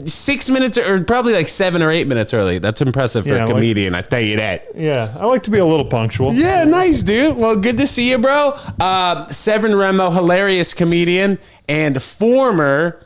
6 minutes or probably like 7 or 8 minutes early. That's impressive for a comedian. I tell you that. Yeah, I like to be a little punctual. Yeah, nice, dude. Well, good to see you, bro. Sevrin Remmo, hilarious comedian and former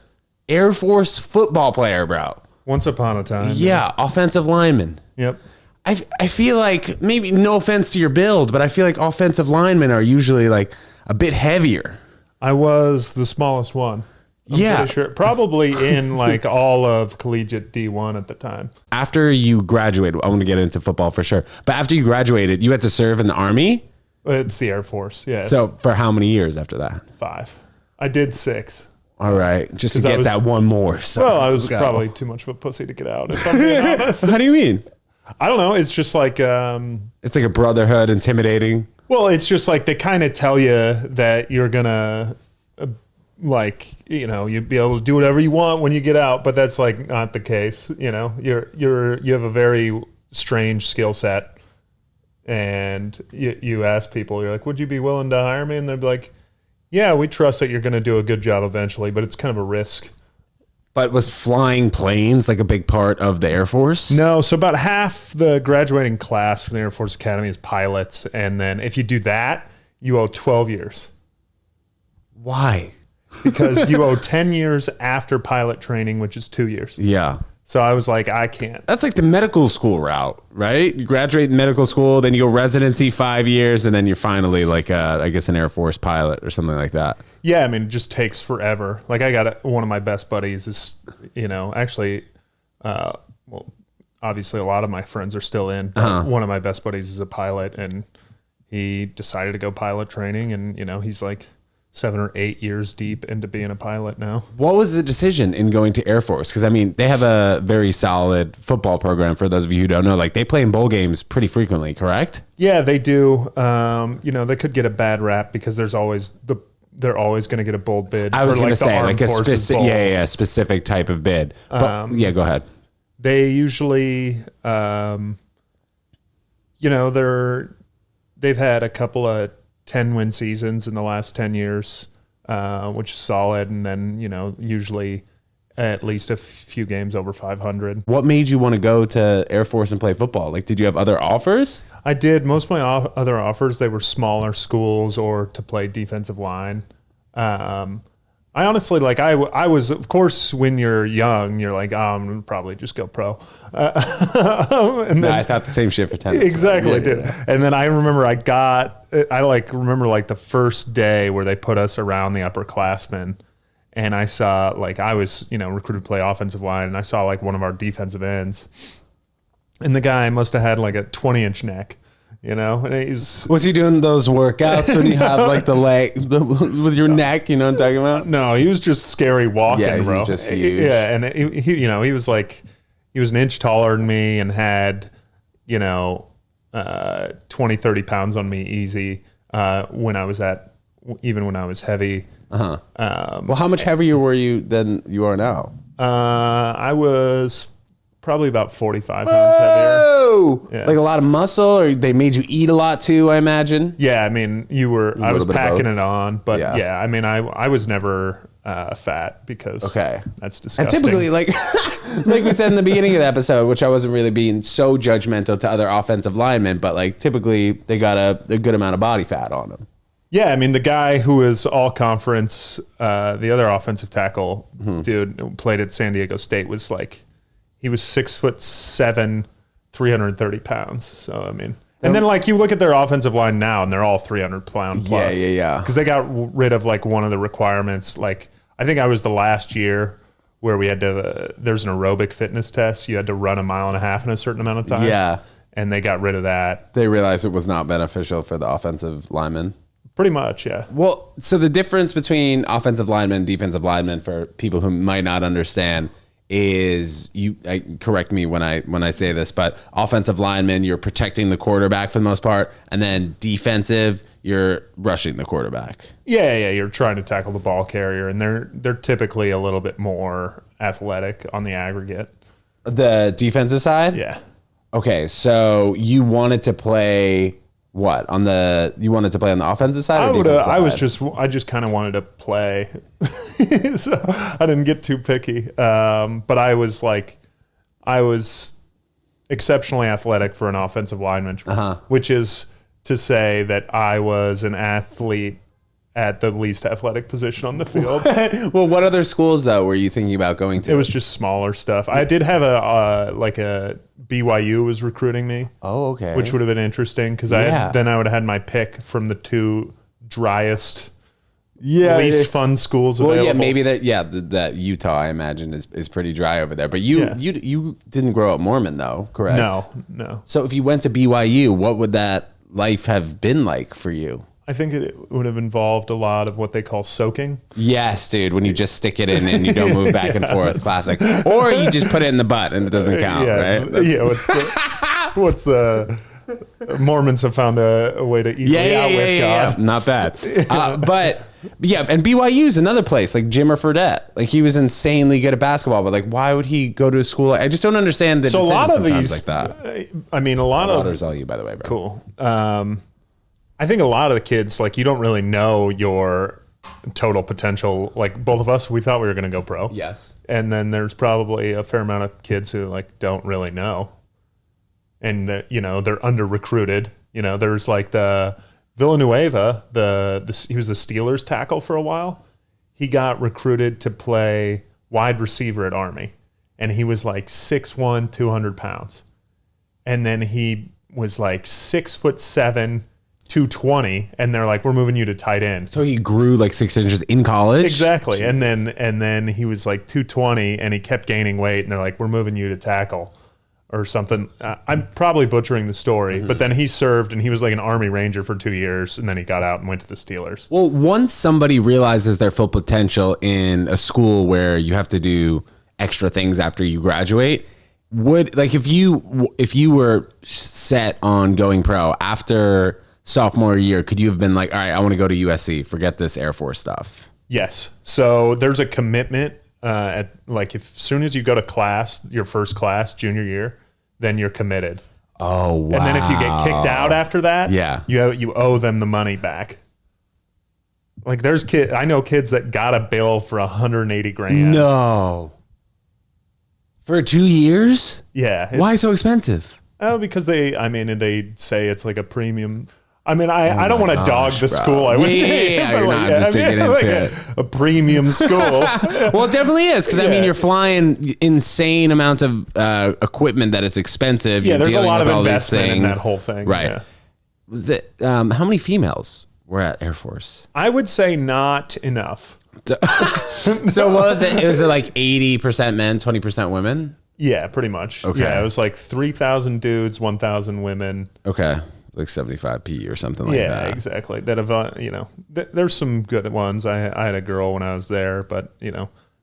Air Force football player, bro. Once upon a time. Yeah, offensive lineman. Yep. I feel like, maybe no offense to your build, but I feel like offensive linemen are usually like a bit heavier. I was the smallest one. I'm pretty sure. Probably in like all of collegiate D1 at the time. After you graduated, I want to get into football for sure, but after you graduated, you had to serve in the Army? It's the Air Force, yeah. So for how many years after that? 5. I did 6. All right, just to get that one more. So well, I was probably too much of a pussy to get out, if I'm being honest. How do you mean? I don't know. It's just like... it's like a brotherhood, intimidating. Well, it's just like they kind of tell you that you're going to... you'd be able to do whatever you want when you get out, but that's like not the case. You know, you have a very strange skill set, and you ask people, you're like, would you be willing to hire me? And they'd be like, yeah, we trust that you're going to do a good job eventually, but it's kind of a risk. But was flying planes like a big part of the Air Force? No, so about half the graduating class from the Air Force Academy is pilots, and then if you do that, you owe 12 years. Why? Because you owe 10 years after pilot training, which is 2 years. Yeah. So I was like, I can't. That's like the medical school route, right? You graduate medical school, then you go residency 5 years, and then you're finally like, I guess, an Air Force pilot or something like that. Yeah, I mean, it just takes forever. Like I got one of my best buddies is, actually, well, obviously a lot of my friends are still in. But one of my best buddies is a pilot, and he decided to go pilot training, and, he's like 7 or 8 years deep into being a pilot now. What was the decision in going to Air Force? Because, I mean, they have a very solid football program, for those of you who don't know. Like, they play in bowl games pretty frequently, correct? Yeah, they do. They could get a bad rap because they're always going to get a bowl bid. I was going to say, like a specific, specific type of bid. But, go ahead. They usually, they've had a couple of 10-win seasons in the last 10 years, which is solid. And then, usually at least a few games over 500. What made you want to go to Air Force and play football? Like, did you have other offers? I did. Most of my other offers, they were smaller schools or to play defensive line. I honestly, I was, of course, when you're young, you're like, I'm going to probably just go pro. And then, I thought the same shit for tennis. Exactly, did. Yeah. And then I remember the first day where they put us around the upperclassmen, and I saw, I was, recruited to play offensive line, and I saw, one of our defensive ends, and the guy must have had, a 20-inch neck. And was he doing those workouts when you have the leg with your neck? You know what I'm talking about? No, he was just scary walking, bro. He was just huge. Yeah, and he was an inch taller than me and had 20, 30 pounds on me easy when I was heavy. Well, how much heavier were you than you are now? I was probably about 45 pounds heavier. Yeah. Like a lot of muscle, or they made you eat a lot too, I imagine? Yeah, I mean, I was packing it on, but yeah, I mean, I was never fat because that's disgusting. And typically, like we said in the beginning of the episode, which I wasn't really being so judgmental to other offensive linemen, but typically they got a good amount of body fat on them. Yeah, I mean, the guy who was all conference, the other offensive tackle dude who played at San Diego State was he was 6'7", 330 pounds. So, I mean, and then you look at their offensive line now and they're all 300-pound plus. Yeah. Because they got rid of one of the requirements. I think I was the last year where we had to, there's an aerobic fitness test. You had to run 1.5 miles in a certain amount of time. Yeah. And they got rid of that. They realized it was not beneficial for the offensive linemen. Pretty much, yeah. Well, so the difference between offensive linemen and defensive linemen, for people who might not understand, is correct me when I say this, but offensive linemen, you're protecting the quarterback for the most part, and then defensive, you're rushing the quarterback. Yeah, you're trying to tackle the ball carrier, and they're typically a little bit more athletic on the aggregate. The defensive side? Yeah. Okay, so you wanted to play What on you wanted to play on the offensive side? Or defensive side? I just kind of wanted to play, so I didn't get too picky. But I was exceptionally athletic for an offensive lineman, which is to say that I was an athlete at the least athletic position on the field. Well, what other schools though were you thinking about going to? It was just smaller stuff. I did have a BYU was recruiting me. Oh, okay. Which would have been interesting because then I would have had my pick from the two driest, least fun schools available. Well, yeah, maybe that Utah I imagine is pretty dry over there. But you didn't grow up Mormon though, correct? No. So if you went to BYU, what would that life have been like for you? I think it would have involved a lot of what they call soaking. Yes, dude. When you just stick it in and you don't move back and forth, classic. Or you just put it in the butt and it doesn't count, right? What's the Mormons have found a way to easily outwit God. Not bad. But and BYU is another place like Jimmer Fredette. Like he was insanely good at basketball, but like why would he go to a school? I just don't understand the decisions a lot of sometimes these, like that. I mean, a lot of all you, by the way, bro. Cool. I think a lot of the kids, like, you don't really know your total potential. Like, both of us, we thought we were going to go pro. Yes. And then there's probably a fair amount of kids who, like, don't really know. And, they're under-recruited. There's, like, the Villanueva, he was the Steelers tackle for a while. He got recruited to play wide receiver at Army. And he was, like, 6'1", 200 pounds. And then he was, like, 6'7", 220, and they're like, we're moving you to tight end. So he grew like 6 inches in college? Exactly. Jesus. And then he was like 220 and he kept gaining weight and they're like, we're moving you to tackle or something. I'm probably butchering the story, but then he served and he was like an Army Ranger for 2 years and then he got out and went to the Steelers. Well, once somebody realizes their full potential in a school where you have to do extra things after you graduate, if you were set on going pro after sophomore year, could you have been like, all right, I want to go to USC, forget this Air Force stuff? Yes. So there's a commitment as soon as you go to class, your first class, junior year, then you're committed. Oh, wow. And then if you get kicked out after that, you owe them the money back. Like I know kids that got a bill for $180,000. No. For 2 years? Yeah. Why so expensive? Oh, because they say it's like a premium. I mean, I don't want to dog the school I went to. Yeah, you're not just digging into it. A premium school. Well, it definitely is, because I mean, you're flying insane amounts of equipment that it's expensive. Yeah, there's a lot of all investment in that whole thing. Right. Yeah. Was it? How many females were at Air Force? I would say not enough. So what was it? Was it like 80% men, 20% women? Yeah, pretty much. Okay. Yeah, it was like 3,000 dudes, 1,000 women. Okay. Like 75p or something like that. Yeah, exactly. That have, there's some good ones. I had a girl when I was there, but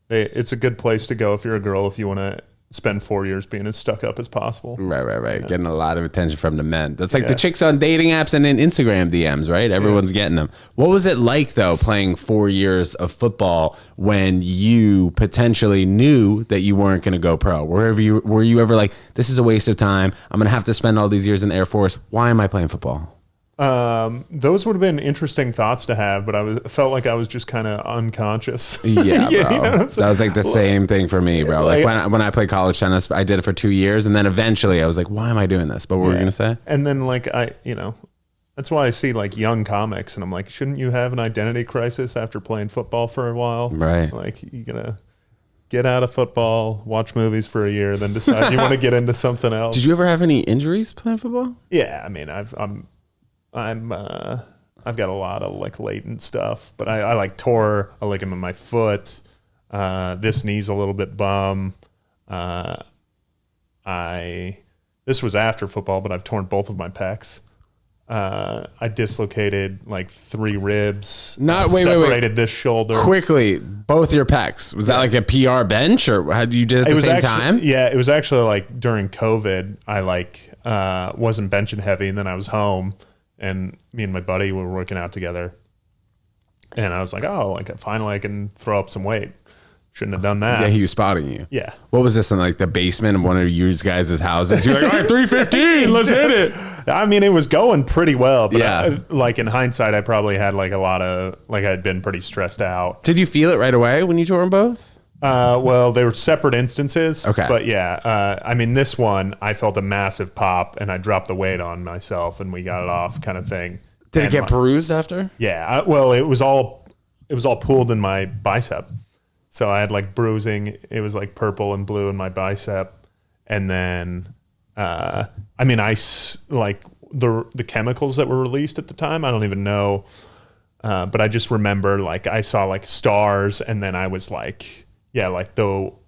it's a good place to go if you're a girl, if you want to spend 4 years being as stuck up as possible. Right. Yeah. Getting a lot of attention from the men. That's like the chicks on dating apps and in Instagram DMs, right? Everyone's getting them. What was it like though, playing 4 years of football when you potentially knew that you weren't going to go pro? Were you ever like, this is a waste of time, I'm going to have to spend all these years in the Air Force, why am I playing football? Those would have been interesting thoughts to have, but felt like I was just kind of unconscious. Yeah, bro. That was like the same thing for me, bro. Like when I played college tennis, I did it for 2 years, and then eventually I was like, why am I doing this? But what were you gonna say? And then that's why I see like young comics, and I'm like, shouldn't you have an identity crisis after playing football for a while? Right. Like you gotta get out of football, watch movies for a year, then decide you want to get into something else. Did you ever have any injuries playing football? Yeah, I mean, I've got a lot of like latent stuff, but I like tore a ligament in my foot. This knee's a little bit bum. This was after football, but I've torn both of my pecs. I dislocated like 3 ribs. Separated this shoulder. Quickly, both your pecs. Was that like a PR bench, or how did you do it at the same time? Yeah, it was actually like during COVID. I wasn't benching heavy, and then I was home. And me and my buddy were working out together. And I was like, finally I can throw up some weight. Shouldn't have done that. Yeah, he was spotting you. Yeah. What was this in like the basement of one of you guys' houses? You're like, all right, 315, let's hit it. I mean, it was going pretty well, but Yeah. like in hindsight, I probably had like a lot of, like I'd been pretty stressed out. Did you feel it right away when you tore them both? Well, they were separate instances. Okay. But yeah, I mean, this one, I felt a massive pop and I dropped the weight on myself and we got it off kind of thing. Did it And get bruised after? Yeah. Well, it was all pooled in my bicep. So I had like bruising. It was like purple and blue in my bicep. And then, I mean, like the chemicals that were released at the time, I don't even know. But I just remember like I saw like stars and then I was like, yeah, like though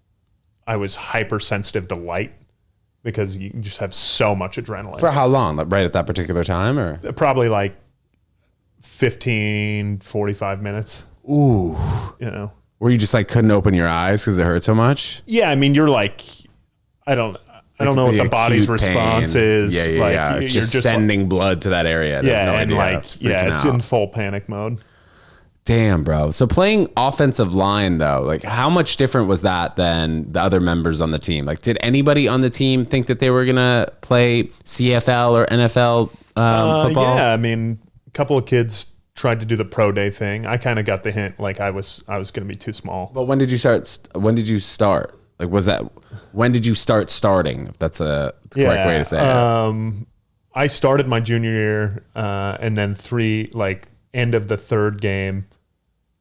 I was hypersensitive to light because you just have so much adrenaline. For how long? Like right at that particular time or? Probably like 15, 45 minutes. Ooh. You know? Where you just like couldn't open your eyes because it hurt so much? Yeah, I mean, you're like, I don't know what the body's response pain. is. Yeah, like, yeah. You're just sending blood to that area. There's yeah, no and idea. like, yeah, it's in full panic mode. Damn, bro. So playing offensive line though, like how much different was that than the other members on the team? Like, did anybody on the team think that they were gonna play CFL or NFL football? Yeah, I mean, a couple of kids tried to do the pro day thing. I kind of got the hint, like I was going to be too small. But when did you start? When did you start? Like, was that when did you start starting? If that's the correct way to say it. I started my junior year, and then end of the third game,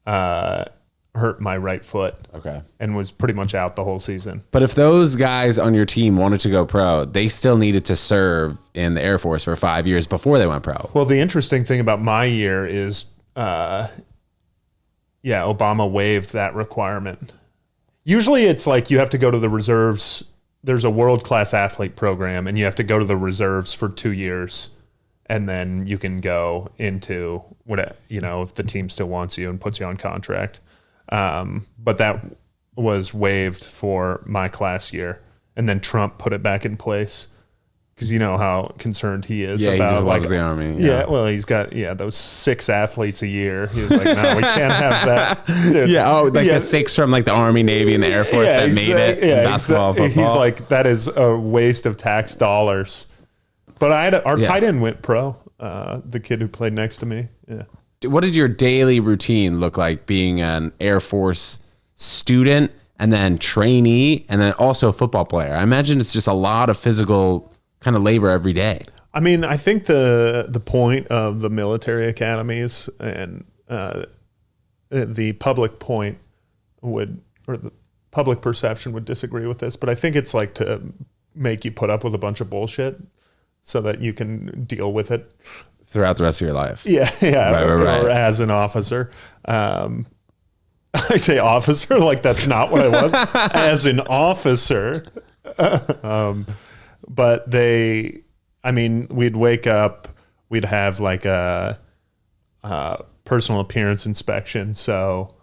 hurt my right foot. Okay. And was pretty much out the whole season. But if those guys on your team wanted to go pro, they still needed to serve in the Air Force for 5 years before they went pro. Well, the interesting thing about my year is, Obama waived that requirement. Usually it's like you have to go to the reserves. There's a world-class athlete program, and you have to go to the reserves for 2 years, and then you can go into if the team still wants you and puts you on contract. But that was waived for my class year, and then Trump put it back in place because you know how concerned he is about he just loves the Army. Yeah, well, he's got those 6 athletes a year. He was like, no, we can't have that. Dude, the 6 from like the Army, Navy, and the Air Force that made it in basketball, football. He's like, that is a waste of tax dollars. But our tight end went pro. The kid who played next to me. Yeah. What did your daily routine look like being an Air Force student and then trainee and then also football player? I imagine it's just a lot of physical kind of labor every day. I mean, I think the point of the military academies and the public point the public perception would disagree with this, but I think it's like to make you put up with a bunch of bullshit so that you can deal with it throughout the rest of your life. Yeah. Right. Or as an officer. I say officer like that's not what I was. As an officer. But we'd wake up, we'd have like a personal appearance inspection. So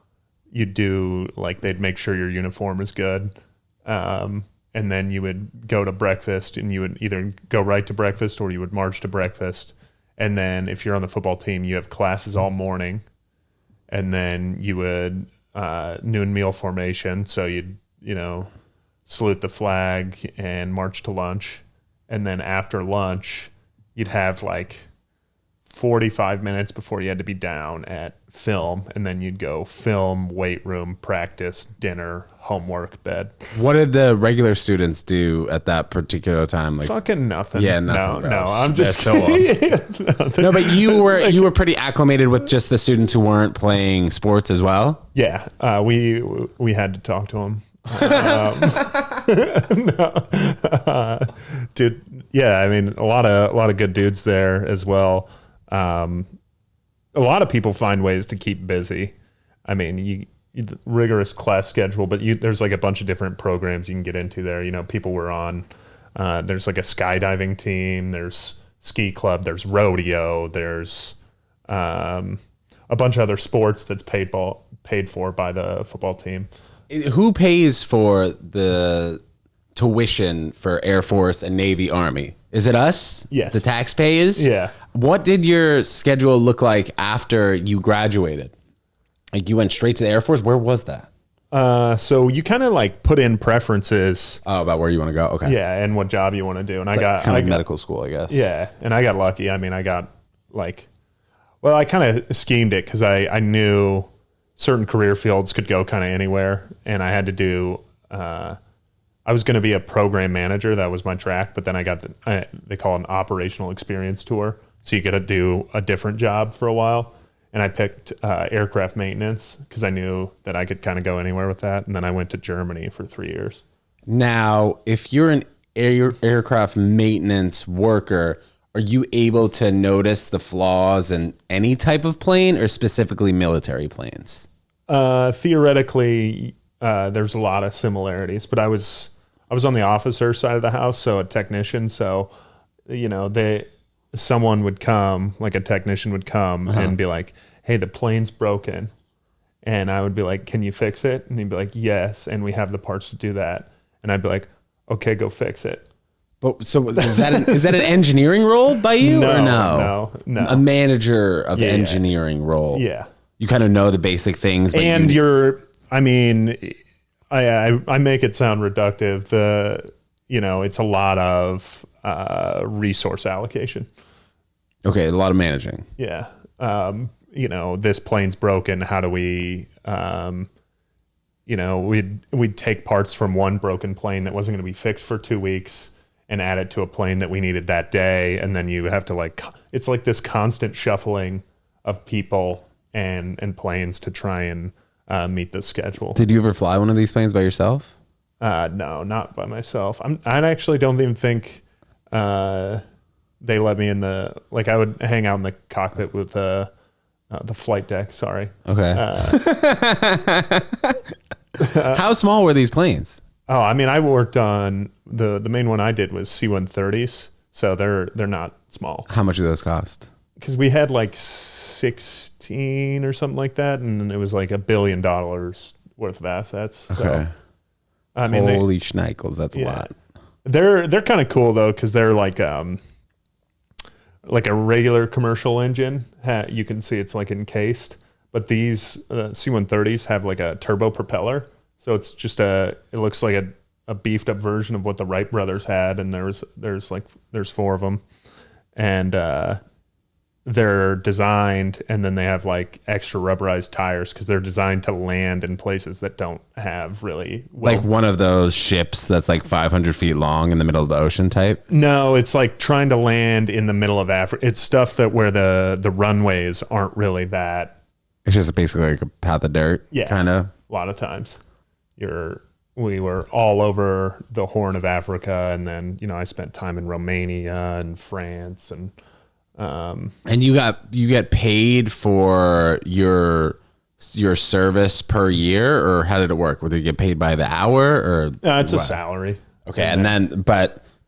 you'd do like, they'd make sure your uniform is good. And then you would go to breakfast and you would either go right to breakfast or you would march to breakfast. And then if you're on the football team, you have classes all morning. And then you would noon meal formation. So you'd, salute the flag and march to lunch. And then after lunch, you'd have like 45 minutes before you had to be down at film. And then you'd go film, weight room, practice, dinner, homework, bed. What did the regular students do at that particular time? Like fucking nothing. Yeah, nothing. No, I'm just so off. No, but you were pretty acclimated with just the students who weren't playing sports as well. Yeah, we had to talk to them. Dude, yeah, I mean a lot of good dudes there as well. A lot of people find ways to keep busy. I mean, you rigorous class schedule, but there's like a bunch of different programs you can get into there. People were on. There's like a skydiving team. There's ski club. There's rodeo. There's a bunch of other sports that's paid for by the football team. Who pays for the tuition for Air Force and Navy, Army? Is it us? Yes. The taxpayers? Yeah. What did your schedule look like after you graduated? Like you went straight to the Air Force? Where was that? So you kind of like put in preferences. Oh, about where you want to go. Okay. Yeah, and what job you want to do. And It's I like got medical school, I guess. Yeah, and I got lucky. I mean, I got like, well, I kind of schemed it because I knew certain career fields could go kind of anywhere, and I had to do. I was going to be a program manager. That was my track, but then I got they call it an operational experience tour, so you get to do a different job for a while. And I picked aircraft maintenance because I knew that I could kind of go anywhere with that. And then I went to Germany for 3 years. Now, if you're an aircraft maintenance worker, are you able to notice the flaws in any type of plane or specifically military planes? Theoretically, there's a lot of similarities, but I was on the officer side of the house, so a technician. So, someone would come, like a technician would come and be like, hey, the plane's broken. And I would be like, can you fix it? And he'd be like, yes. And we have the parts to do that. And I'd be like, okay, go fix it. But so is that an engineering role by you or no? No. A manager of engineering role. Yeah. You kind of know the basic things. But And I make it sound reductive. It's a lot of resource allocation. Okay, a lot of managing. Yeah. This plane's broken. How do we, we'd take parts from one broken plane that wasn't going to be fixed for 2 weeks and add it to a plane that we needed that day. And then you have to it's like this constant shuffling of people and planes to try and meet the schedule. Did you ever fly one of these planes by yourself? No, not by myself. I actually don't even think they let me in I would hang out in the cockpit with the flight deck. Sorry. Okay. How small were these planes? Oh, I mean, I worked on the main one I did was C-130s, so they're not small. How much do those cost? Because we had like 16 or something like that, and it was like $1 billion worth of assets. Okay. So, I mean, holy schnikels, that's a lot. They're kind of cool though, because they're like a regular commercial engine. You can see it's like encased, but these C-130s have like a turbo propeller, so it's just it looks like a beefed up version of what the Wright brothers had, and there's 4 of them, and they're designed, and then they have like extra rubberized tires because they're designed to land in places that don't have really like one of those ships that's like 500 feet long in the middle of the ocean type. No, it's like trying to land in the middle of Africa. It's stuff that where the runways aren't really that. It's just basically like a path of dirt. Yeah, kind of. A lot of times, we were all over the Horn of Africa, and then I spent time in Romania and France and. And you get paid for your service per year, or how did it work? Would you get paid by the hour, or it's a salary? Okay, and then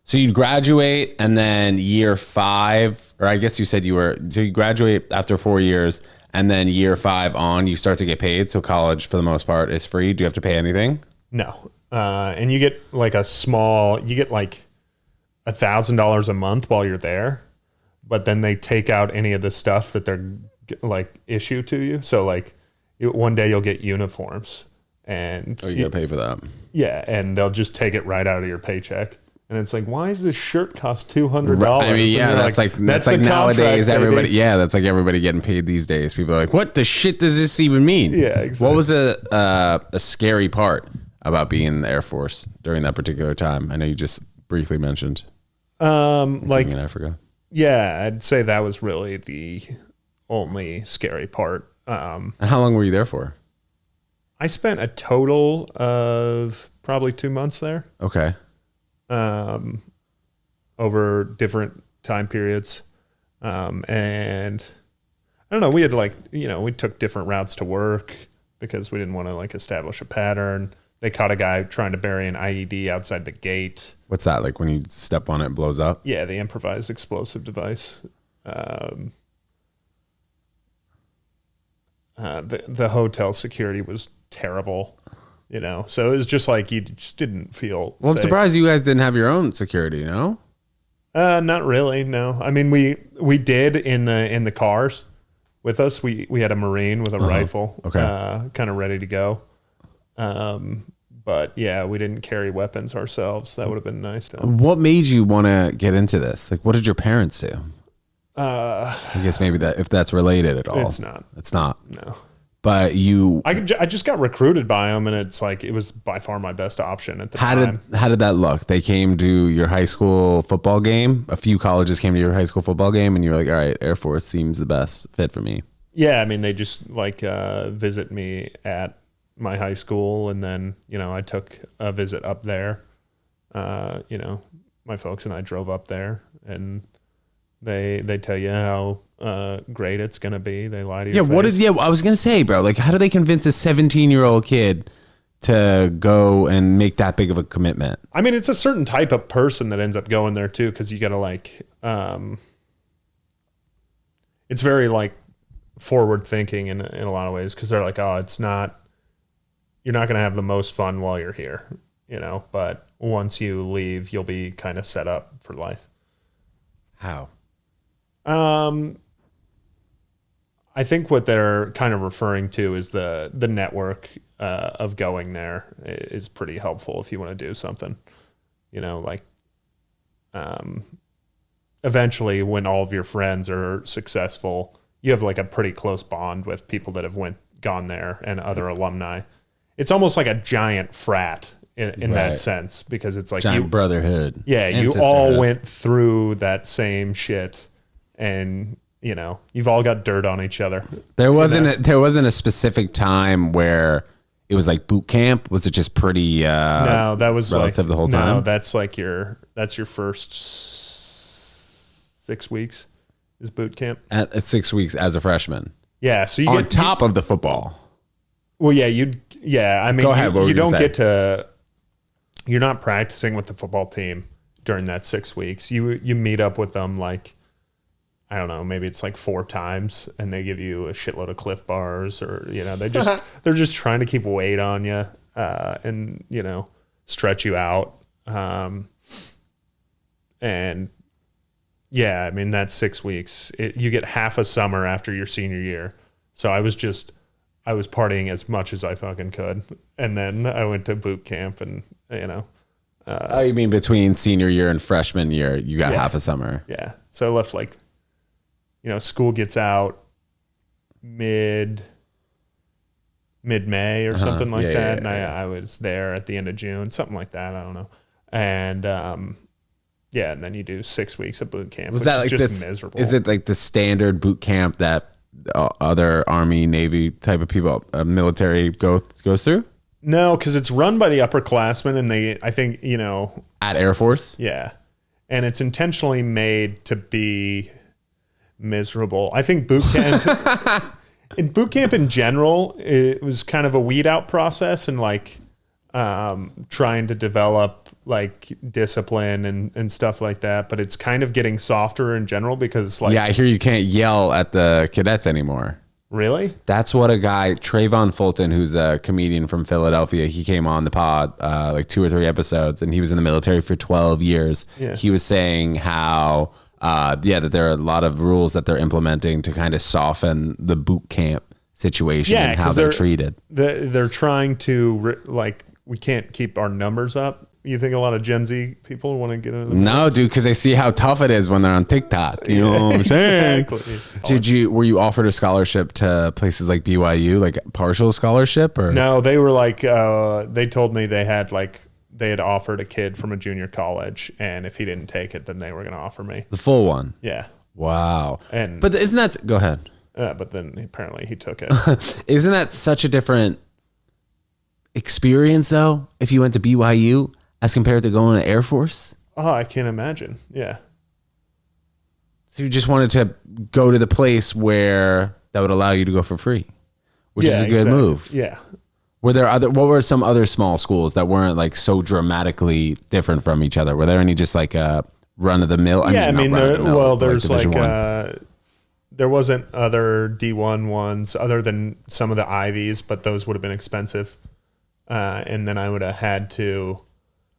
so you'd graduate, and then year 5, or I guess you said you graduate after 4 years, and then year 5 on, you start to get paid. So college, for the most part, is free. Do you have to pay anything? No, and you get like $1,000 a month while you're there. But then they take out any of the stuff that they're like issue to you. So like one day you'll get uniforms, and you gotta pay for that. Yeah, and they'll just take it right out of your paycheck. And it's like, why does this shirt cost $200? I mean, yeah, that's like nowadays everybody. Baby. Yeah, that's like everybody getting paid these days. People are like, what the shit does this even mean? Yeah, exactly. What was a scary part about being in the Air Force during that particular time? I know you just briefly mentioned. Like in Africa. Yeah, I'd say that was really the only scary part. And how long were you there for? I spent a total of probably 2 months there. Okay. Over different time periods. And I don't know, we had we took different routes to work because we didn't want to establish a pattern. They caught a guy trying to bury an IED outside the gate. What's that? Like when you step on it, it blows up? Yeah, the improvised explosive device. The hotel security was terrible, so it was just like you just didn't feel Well, safe. I'm surprised you guys didn't have your own security, no? Not really, no. I mean, we did in the cars with us. We had a Marine with a rifle, okay, kind of ready to go. But yeah, we didn't carry weapons ourselves. That would have been nice. What made you want to get into this? Like, what did your parents do? I guess maybe that if that's related at all. It's not. It's not. No. But I just got recruited by them, and it's like it was by far my best option at the time. How did that look? They came to your high school football game. A few colleges came to your high school football game, and you were like, "All right, Air Force seems the best fit for me." Yeah, I mean, they just like visit me at my high school, and then I took a visit up there. My folks and I drove up there, and they tell you how great it's gonna be. They lie to you. I was gonna say, bro. Like, how do they convince a 17-year-old kid to go and make that big of a commitment? I mean, it's a certain type of person that ends up going there too, because you got to like, it's very like forward thinking in a lot of ways, because they're like, oh, you're not gonna have the most fun while you're here, but once you leave, you'll be kind of set up for life. How? I think what they're kind of referring to is the network of going there is pretty helpful if you want to do something, eventually when all of your friends are successful, you have like a pretty close bond with people that have gone there and other alumni. It's almost like a giant frat in that sense, because it's like giant brotherhood. Yeah. You all went through that same shit, and you've all got dirt on each other. There wasn't a specific time where it was like boot camp. Was it just pretty no, that was relative like, the whole time? No, that's your first 6 weeks is boot camp. At 6 weeks as a freshman. Yeah, so on top of the football. Well, yeah, I mean, go ahead, you don't get to. You're not practicing with the football team during that 6 weeks. You meet up with them like, I don't know, maybe it's like 4 times, and they give you a shitload of Cliff Bars, or they're just trying to keep weight on you, and stretch you out, and yeah, I mean that's 6 weeks. You get half a summer after your senior year, so I was partying as much as I fucking could, and then I went to boot camp, and oh, you mean between senior year and freshman year, you got half a summer? Yeah, so I left like. School gets out mid-May or something like that. And I was there at the end of June, something like that. I don't know. And, and then you do 6 weeks of boot camp. Was that like just miserable? Is it like the standard boot camp that other Army, Navy type of people, military goes through? No, because it's run by the upperclassmen, and I think, at Air Force? Yeah. And it's intentionally made to be miserable. I think boot camp in general, it was kind of a weed out process, and like trying to develop like discipline and stuff like that, but it's kind of getting softer in general, because like, yeah, I hear you can't yell at the cadets anymore. Really? That's what a guy, Trayvon Fulton, who's a comedian from Philadelphia, he came on the pod like 2 or 3 episodes, and he was in the military for 12 years. Yeah. He was saying how that there are a lot of rules that they're implementing to kind of soften the boot camp situation and how they're treated. They're trying to we can't keep our numbers up. You think a lot of Gen Z people want to get into the No, dude, because they see how tough it is when they're on TikTok. You know what I'm saying? Exactly. Were you offered a scholarship to places like BYU, like partial scholarship, or no? They were like they told me they had offered a kid from a junior college, and if he didn't take it, then they were going to offer me the full one. Yeah. Wow. But isn't that? Go ahead. But then apparently he took it. Isn't that such a different experience, though, if you went to BYU as compared to going to Air Force? Oh, I can't imagine. Yeah. So you just wanted to go to the place where that would allow you to go for free, which is a good move. Yeah. What were some other small schools that weren't like so dramatically different from each other? Were there any just like run of the mill? There's there wasn't other D1 ones other than some of the Ivies, but those would have been expensive. And then I would have had to,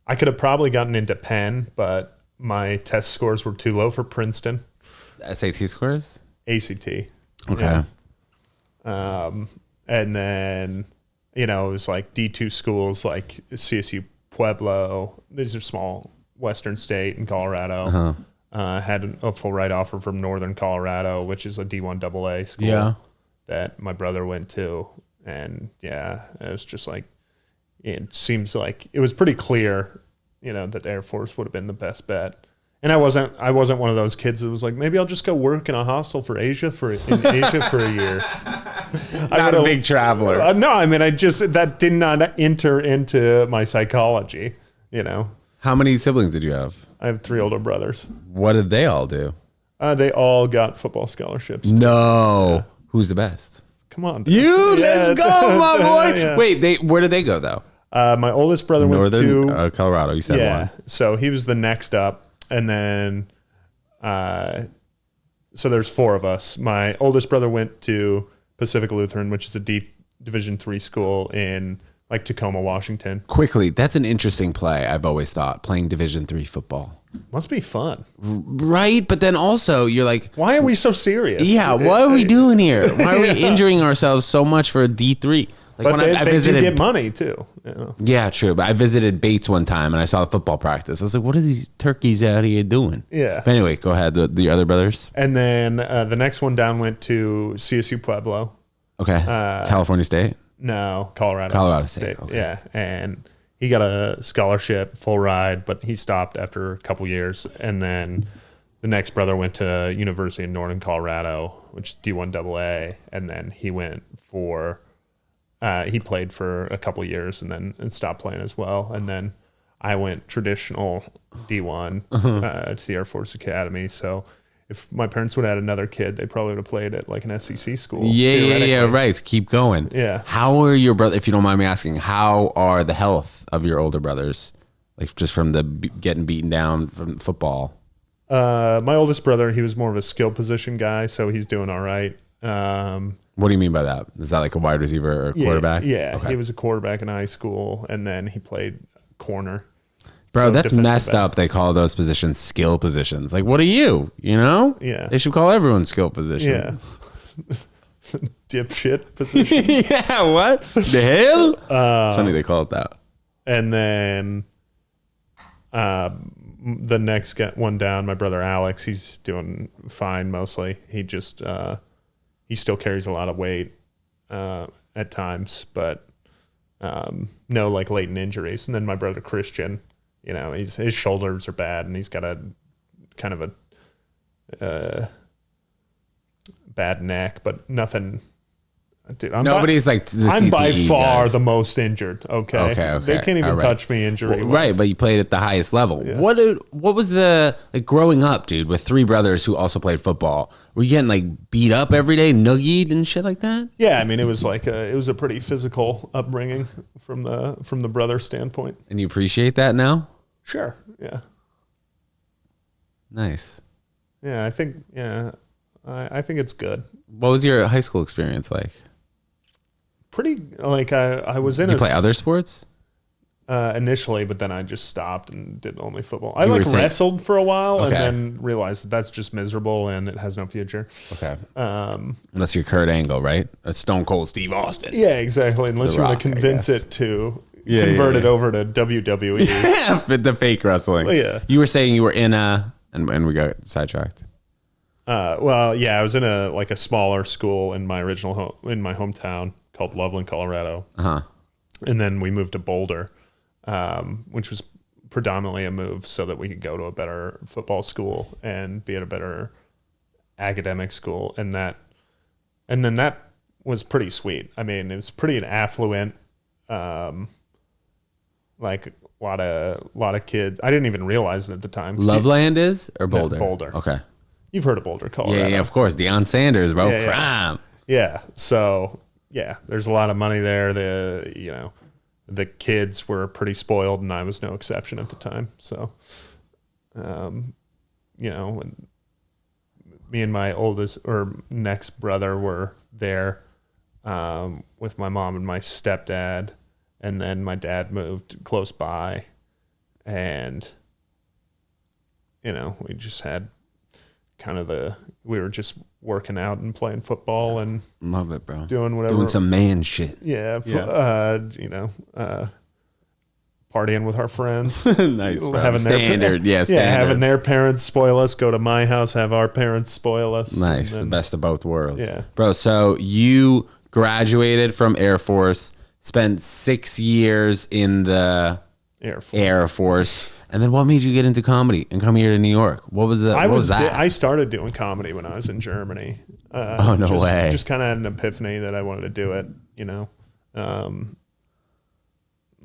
I could have probably gotten into Penn, but my test scores were too low for Princeton. SAT scores? ACT. Okay. Yeah. And then it was like D2 schools like CSU Pueblo. These are small Western state in Colorado. Had a full ride offer from Northern Colorado, which is a D1 AA school that my brother went to. And it was just like, it seems like it was pretty clear, that the Air Force would have been the best bet. And I wasn't one of those kids that was like, maybe I'll just go work in a hostel in Asia for a year. Not a big traveler. No, I mean, that did not enter into my psychology, How many siblings did you have? I have 3 older brothers. What did they all do? They all got football scholarships. No. Yeah. Who's the best? Come on. You, let's go, my boy. Yeah. Wait, where did they go, though? My oldest brother went to Colorado. You said one. So he was the next up. And then, so there's 4 of us. My oldest brother went to Pacific Lutheran, which is a Division III school in like Tacoma, Washington. Quickly, that's an interesting play. I've always thought playing Division III football must be fun, right? But then also you're like, why are we so serious? Yeah, what are we doing here? Why are we injuring ourselves so much for a D3? Like but I visited, do get money too. Yeah, true. But I visited Bates one time and I saw the football practice. I was like, what are these turkeys out here doing? Yeah. But anyway, go ahead. The other brothers. And then the next one down went to CSU Pueblo. Okay. California State? No, Colorado State. Okay. Yeah. And he got a scholarship, full ride, but he stopped after a couple years. And then the next brother went to University of Northern Colorado, which is D1 AA. And then he went for... he played for a couple years and stopped playing as well. And then I went traditional D1 to the Air Force Academy. So if my parents would have had another kid, they probably would have played at like an SEC school. Yeah, right. So keep going. Yeah. How are your brother? If you don't mind me asking, how are the health of your older brothers? Like just from the getting beaten down from football. My oldest brother, he was more of a skill position guy, so he's doing all right. What do you mean by that? Is that like a wide receiver or a quarterback? Yeah, okay. He was a quarterback in high school, and then he played corner. Bro, so that's messed up. They call those positions skill positions. Like, what are you? Yeah. They should call everyone skill position. Yeah. Dipshit position. Yeah, what the hell? It's funny they call it that. And then the next one down, my brother Alex, he's doing fine mostly. He just... he still carries a lot of weight at times, but no like latent injuries. And then my brother Christian, his shoulders are bad, and he's got a kind of a bad neck, but nothing. Dude, nobody's like the I'm CTE by far guys. The most injured. Okay. They can't even touch me injury. Right, but you played at the highest level. Yeah. What was the like growing up, dude, with 3 brothers who also played football? Were you getting like beat up every day, nuggied and shit like that? Yeah, I mean it was a pretty physical upbringing from the brother standpoint. And you appreciate that now? Sure. Yeah. Nice. Yeah, I think it's good. What was your high school experience like? Pretty like I was in. Did you play other sports? Initially, but then I just stopped and did only football. I wrestled for a while and then realized that's just miserable and it has no future. Okay. Unless you're Kurt Angle, right? A Stone Cold Steve Austin. Yeah, exactly. Unless you want to convince it to convert it over to WWE. Yeah, the fake wrestling. Yeah. You were saying you were in and we got sidetracked. Well, yeah, I was in a smaller school in my hometown called Loveland, Colorado. And then we moved to Boulder, which was predominantly a move so that we could go to a better football school and be at a better academic school. And then that was pretty sweet. I mean, it was pretty affluent, like a lot of kids. I didn't even realize it at the time. Loveland is or Boulder? Boulder. Okay. You've heard of Boulder, Colorado. Yeah, of course. Deion Sanders, bro. Yeah, Prime. Yeah. So, yeah, there's a lot of money there. The kids were pretty spoiled, and I was no exception at the time. So, when me and my oldest or next brother were there with my mom and my stepdad, and then my dad moved close by, and, we just had kind of we were just working out and playing football and love it, bro. Doing whatever. Doing some man shit. Yeah. Partying with our friends. Nice, bro. Having standard. Standard. Having their parents spoil us, go to my house, have our parents spoil us. Nice. The best of both worlds. Yeah. Bro, so you graduated from Air Force, spent 6 years in the Air Force. And then what made you get into comedy and come here to New York? What was that? I started doing comedy when I was in Germany. No way. Just kind of had an epiphany that I wanted to do it,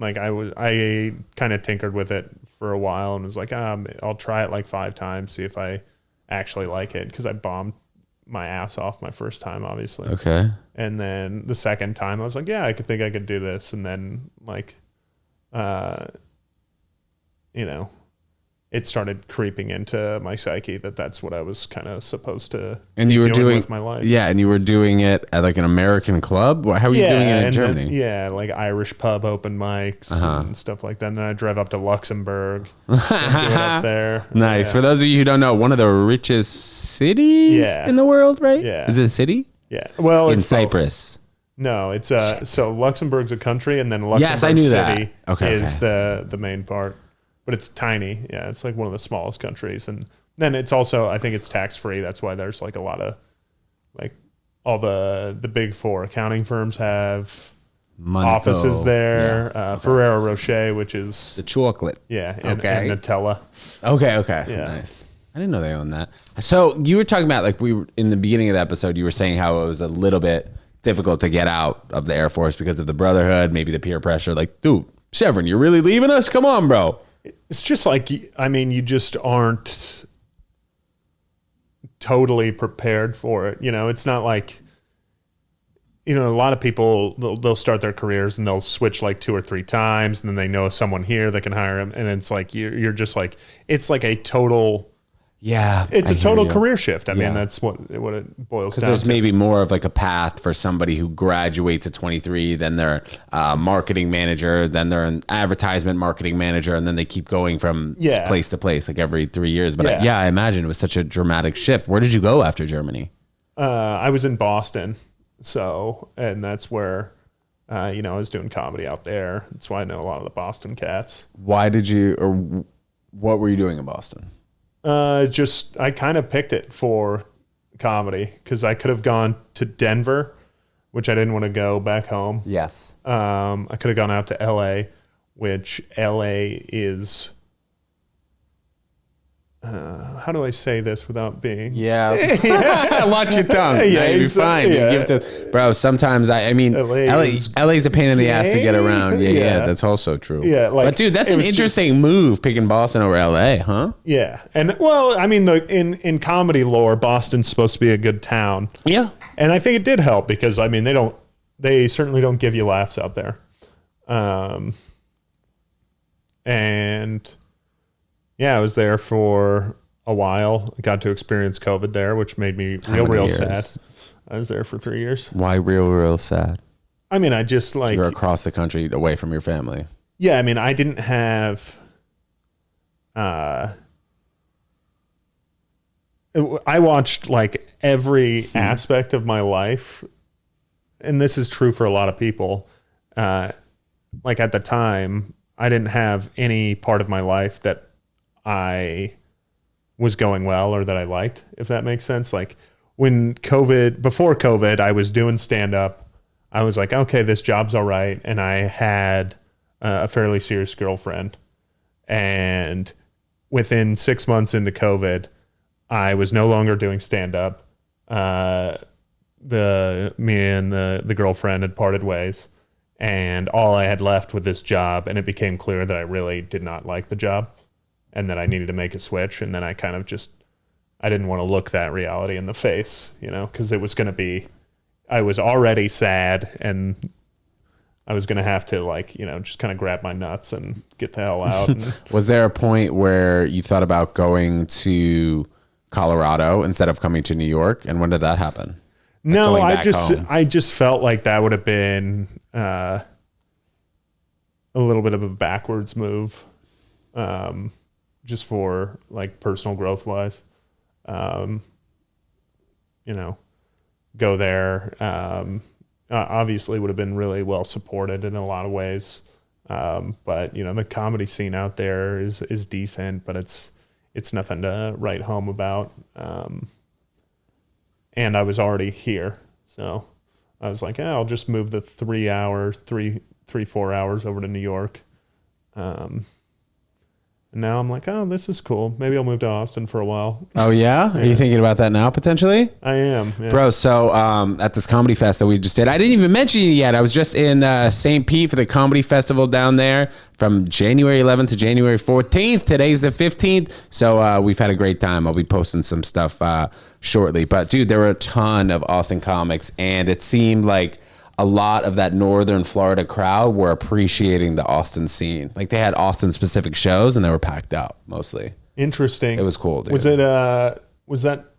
I kind of tinkered with it for a while and was like, I'll try it like 5 times, see if I actually like it. Cause I bombed my ass off my first time, obviously. Okay. And then the second time I was like, yeah, I think I could do this. And then it started creeping into my psyche that's what I was kind of supposed to and you were doing with my life. Yeah, and you were doing it at like an American club? How were you doing it in Germany? Then, like Irish pub open mics and stuff like that. And then I drove up to Luxembourg and do it up there. Nice. Yeah. For those of you who don't know, one of the richest cities in the world, right? Yeah. Is it a city? Yeah. Well, in Cyprus. No, it's so Luxembourg's a country, and then Luxembourg I knew City that. is the main part. But it's tiny. Yeah, it's like one of the smallest countries. And then it's also, I think it's tax-free. That's why there's like a lot of, like all the big 4 accounting firms have offices there. Yeah. Ferrero Rocher, which is... the chocolate. Yeah, and Nutella. Okay. Yeah. Nice. I didn't know they owned that. So you were talking about, like in the beginning of the episode, you were saying how it was a little bit difficult to get out of the Air Force because of the brotherhood, maybe the peer pressure. Like, dude, Sevrin, you're really leaving us? Come on, bro. It's just like, you just aren't totally prepared for it. It's not like, a lot of people, they'll start their careers and they'll switch like 2 or 3 times, and then they know someone here that can hire them. And it's like, you're just like, it's like a total... Yeah, it's a total career shift. I mean, that's what it boils down to. Because there's maybe more of like a path for somebody who graduates at 23, then they're a marketing manager, then they're an advertisement marketing manager, and then they keep going from place to place like every 3 years. But I imagine it was such a dramatic shift. Where did you go after Germany? I was in Boston, and that's where I was doing comedy out there. That's why I know a lot of the Boston cats. Why did you, or what were you doing in Boston? I kind of picked it for comedy because I could have gone to Denver, which I didn't want to go back home. Yes. I could have gone out to LA, which LA is, how do I say this without being? Yeah. Watch your tongue. You're fine. Yeah. You have to, bro, sometimes LA's a pain in the ass to get around. Yeah. That's also true. Yeah. But dude, that's an interesting move, picking Boston over LA, huh? Yeah. And well, I mean, in comedy lore, Boston's supposed to be a good town. Yeah. And I think it did help because, I mean, they certainly don't give you laughs out there. And yeah, I was there for a while. I got to experience COVID there, which made me real sad. I was there for 3 years. Why real sad? I mean, I just like... You're across the country away from your family. Yeah, I mean, I didn't have... I watched like every aspect of my life, and this is true for a lot of people. Like at the time, I didn't have any part of my life that I was going well or that I liked, if that makes sense. Like before COVID, I was doing stand up. I was like, okay, this job's all right. And I had a fairly serious girlfriend. And within 6 months into COVID, I was no longer doing stand up. Me and the girlfriend had parted ways, and all I had left with this job, and it became clear that I really did not like the job and that I needed to make a switch. And then I kind of I didn't want to look that reality in the face, because it was going to be, I was already sad, and I was going to have to just kind of grab my nuts and get the hell out. Was there a point where you thought about going to Colorado instead of coming to New York? And when did that happen? No, I just felt like that would have been a little bit of a backwards move, just for like personal growth wise. go there. Obviously would have been really well supported in a lot of ways. But the comedy scene out there is decent, but it's nothing to write home about. And I was already here, so I was like, I'll just move the 4 hours over to New York. And now I'm like, oh, this is cool. Maybe I'll move to Austin for a while. Oh, yeah? Are you thinking about that now, potentially? I am. Yeah. Bro, so at this comedy fest that we just did, I didn't even mention you yet. I was just in St. Pete for the comedy festival down there from January 11th to January 14th. Today's the 15th. So we've had a great time. I'll be posting some stuff shortly. But, dude, there were a ton of Austin comics, and it seemed like a lot of that northern Florida crowd were appreciating the Austin scene. Like, they had Austin specific shows and they were packed out mostly. Interesting. It was cool, dude. Was that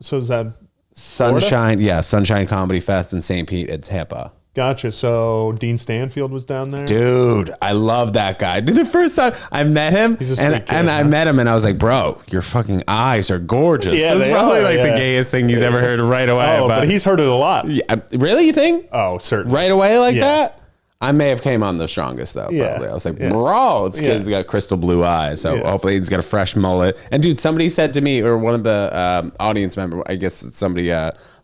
Sunshine? Florida? Yeah, Sunshine Comedy Fest in St. Pete at Tampa. Gotcha. So Dean Stanfield was down there? Dude, I love that guy. Dude, the first time I met him, He's a sweet kid, I met him and I was like, bro, your fucking eyes are gorgeous. Yeah, That's they probably are, like yeah. the gayest thing he's ever heard right away. Oh, but he's heard it a lot. Yeah, really, you think? Oh, certainly. Right away like Yeah. that? I may have came on the strongest though, Yeah. probably. I was like, Yeah. bro, this kid's got crystal blue eyes. So Yeah. hopefully he's got a fresh mullet. And dude, somebody said to me, or one of the audience member, I guess somebody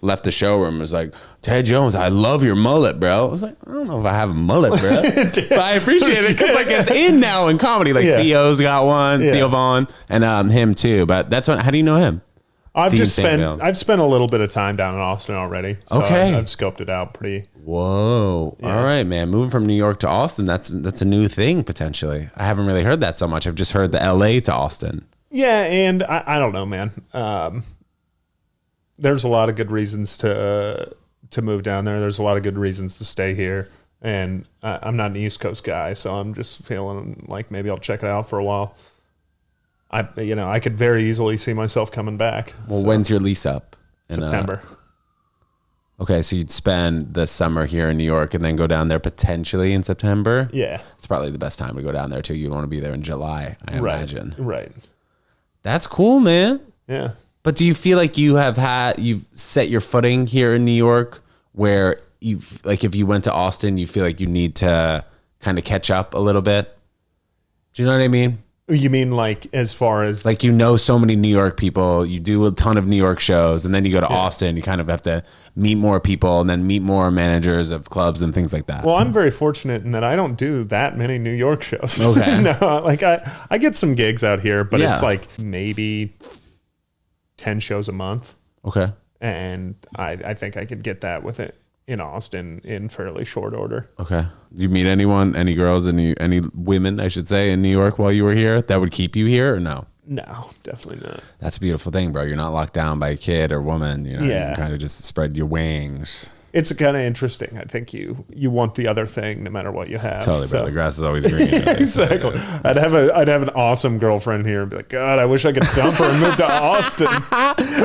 left the showroom, was like, Ted Jones, I love your mullet, bro. I was like, I don't know if I have a mullet, bro. But I appreciate it because like it's in now in comedy. Like Yeah. Theo's got one, Yeah. Theo Vaughn, and him too. But that's what, how do you know him? I've Dean just Stanfield. I've spent a little bit of time down in Austin already. So Okay. I've scoped it out pretty. Whoa. Yeah. All right, man. Moving from New York to Austin, that's a new thing potentially. I haven't really heard that so much. I've just heard the LA to Austin. Yeah, and I don't know, man. There's a lot of good reasons to move down there. There's a lot of good reasons to stay here. And I'm not an East Coast guy, so I'm just feeling like maybe I'll check it out for a while. I could very easily see myself coming back. Well, when's your lease up? September. Okay, so you'd spend the summer here in New York and then go down there potentially in September? Yeah. It's probably the best time to go down there too. You'd want to be there in July, I imagine. Right. That's cool, man. Yeah. But do you feel like you've set your footing here in New York where if you went to Austin, you feel like you need to kind of catch up a little bit? Do you know what I mean? You mean like as far as Like, so many New York people, you do a ton of New York shows, and then you go to Austin, you kind of have to meet more people and then meet more managers of clubs and things like that. Well, I'm very fortunate in that I don't do that many New York shows. Okay. No, like I get some gigs out here, but Yeah. it's like maybe 10 shows a month. Okay. And I think I could get that with it in Austin in fairly short order. Okay. Did you meet anyone, any girls, any women, I should say, in New York while you were here that would keep you here or no? No, definitely not. That's a beautiful thing, bro. You're not locked down by a kid or woman. You know, Yeah. You can kind of just spread your wings. It's kind of interesting. I think you want the other thing no matter what you have. Totally, so. bro. The grass is always green. Exactly. I'd have an awesome girlfriend here and be like, God, I wish I could dump her and move to Austin.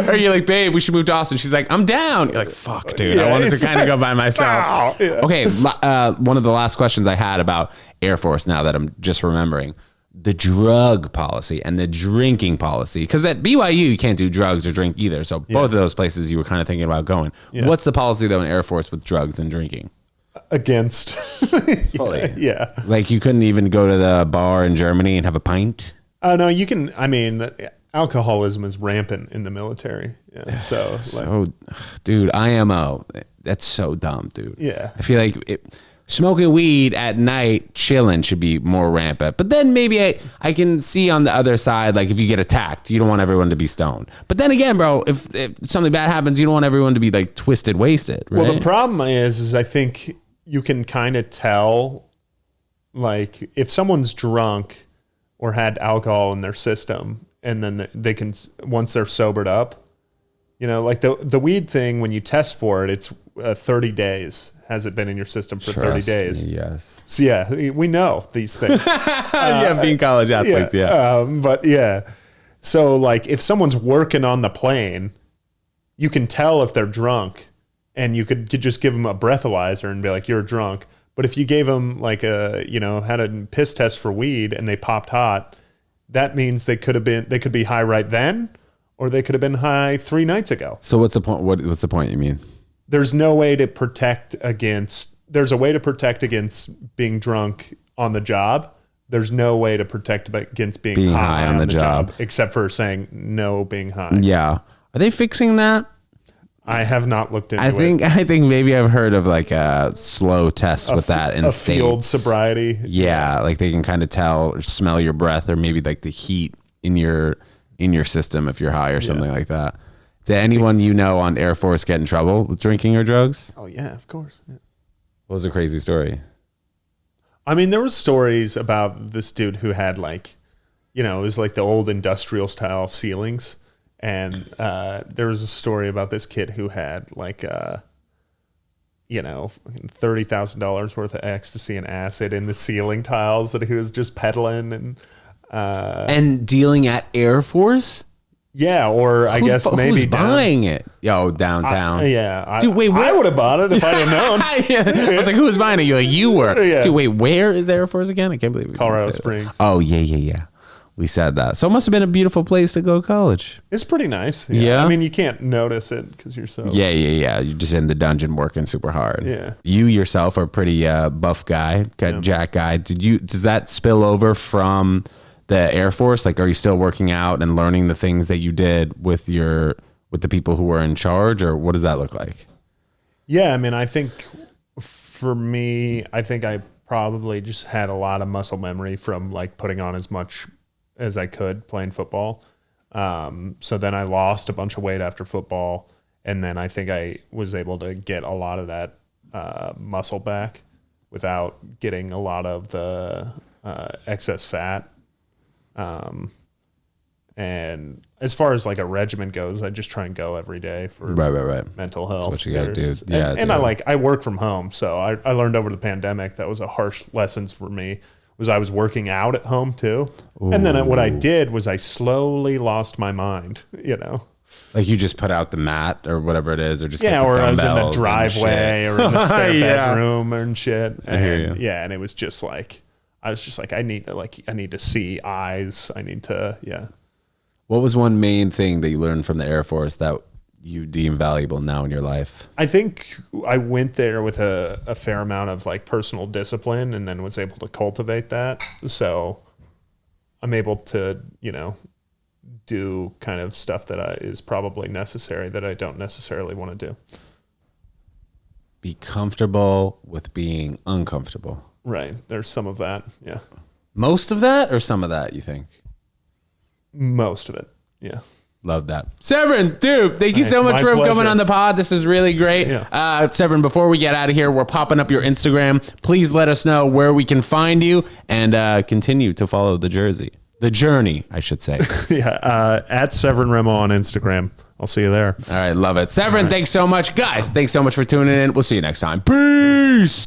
Or you're like, babe, we should move to Austin. She's like, I'm down. You're like, fuck, dude. I Yeah, wanted to it's kind of go by myself. Yeah. Okay. One of the last questions I had about Air Force, now that I'm just remembering, the drug policy and the drinking policy. Because at BYU, you can't do drugs or drink either. So both of those places you were kind of thinking about going. Yeah. What's the policy, though, in Air Force with drugs and drinking? Against. Fully. Yeah. Like, you couldn't even go to the bar in Germany and have a pint? Oh, no, you can. I mean, alcoholism is rampant in the military. Yeah. So, Dude, IMO. That's so dumb, dude. Yeah. I feel like smoking weed at night, chilling should be more rampant. But then maybe I can see on the other side, like if you get attacked, you don't want everyone to be stoned. But then again, bro, if something bad happens, you don't want everyone to be like twisted, wasted, right? Well, the problem is I think you can kind of tell, like if someone's drunk or had alcohol in their system, and then they can, once they're sobered up, like the weed thing, when you test for it, it's 30 days. Has it been in your system for 30 days? Me, yes. So yeah, we know these things. Being college athletes, yeah. But yeah. So like if someone's working on the plane, you can tell if they're drunk, and you could just give them a breathalyzer and be like, you're drunk. But if you gave them like had a piss test for weed and they popped hot, that means they could be high right then, or they could have been high 3 nights ago. So what's the point? What's the point you mean? There's no way to protect against, there's a way to protect against being drunk on the job. There's no way to protect against being high on the job, except for saying no being high. Yeah. Are they fixing that? I have not looked into it. I think maybe I've heard of like a slow test with that in states. Field sobriety. Yeah, like they can kind of tell or smell your breath, or maybe like the heat in your system if you're high or something like that. Did anyone you know on Air Force get in trouble with drinking or drugs? Oh yeah, of course. Yeah. What was a crazy story? I mean, there was stories about this dude who had like, it was like the old industrial style ceilings. And there was a story about this kid who had like, $30,000 worth of ecstasy and acid in the ceiling tiles that he was just peddling and dealing at Air Force. Yeah, or I guess maybe who's buying it? Yo, downtown. Dude, wait, I would have bought it if I had known. I was like, who was buying it? You're like, you were. Yeah. Dude, wait, where is Air Force again? I can't believe we Colorado Springs. Oh, yeah. We said that. So it must have been a beautiful place to go to college. It's pretty nice. Yeah. I mean, you can't notice it because you're so... Yeah. You're just in the dungeon working super hard. Yeah. You yourself are a pretty buff guy, jack guy. Does that spill over from the Air Force? Like, are you still working out and learning the things that you did with the people who were in charge, or what does that look like? Yeah. I mean, I think for me, I probably just had a lot of muscle memory from like putting on as much as I could playing football. So then I lost a bunch of weight after football. And then I think I was able to get a lot of that muscle back without getting a lot of the excess fat. And as far as like a regimen goes, I just try and go every day for mental health. That's what you got to do. Yeah. And I work from home. So I learned over the pandemic, that was a harsh lessons for me. I was working out at home too. Ooh. And then what I did was I slowly lost my mind, Like you just put out the mat or whatever it is, or just or I was in the driveway or in the spare bedroom and shit. And, I hear you. Yeah, and it was just like, I need to see eyes. I need to, What was one main thing that you learned from the Air Force that you deem valuable now in your life? I think I went there with a fair amount of like personal discipline, and then was able to cultivate that. So I'm able to, do kind of stuff that is probably necessary that I don't necessarily want to do. Be comfortable with being uncomfortable. Right. There's some of that. Yeah. Most of that or some of that, you think? Most of it. Yeah. Love that. Sevrin, dude, thank you so much for coming on the pod. This is really great. Yeah. Sevrin, before we get out of here, we're popping up your Instagram. Please let us know where we can find you and continue to follow the journey, I should say. At Sevrin Remmo on Instagram. I'll see you there. All right, love it. Sevrin, thanks so much. Guys, thanks so much for tuning in. We'll see you next time. Peace.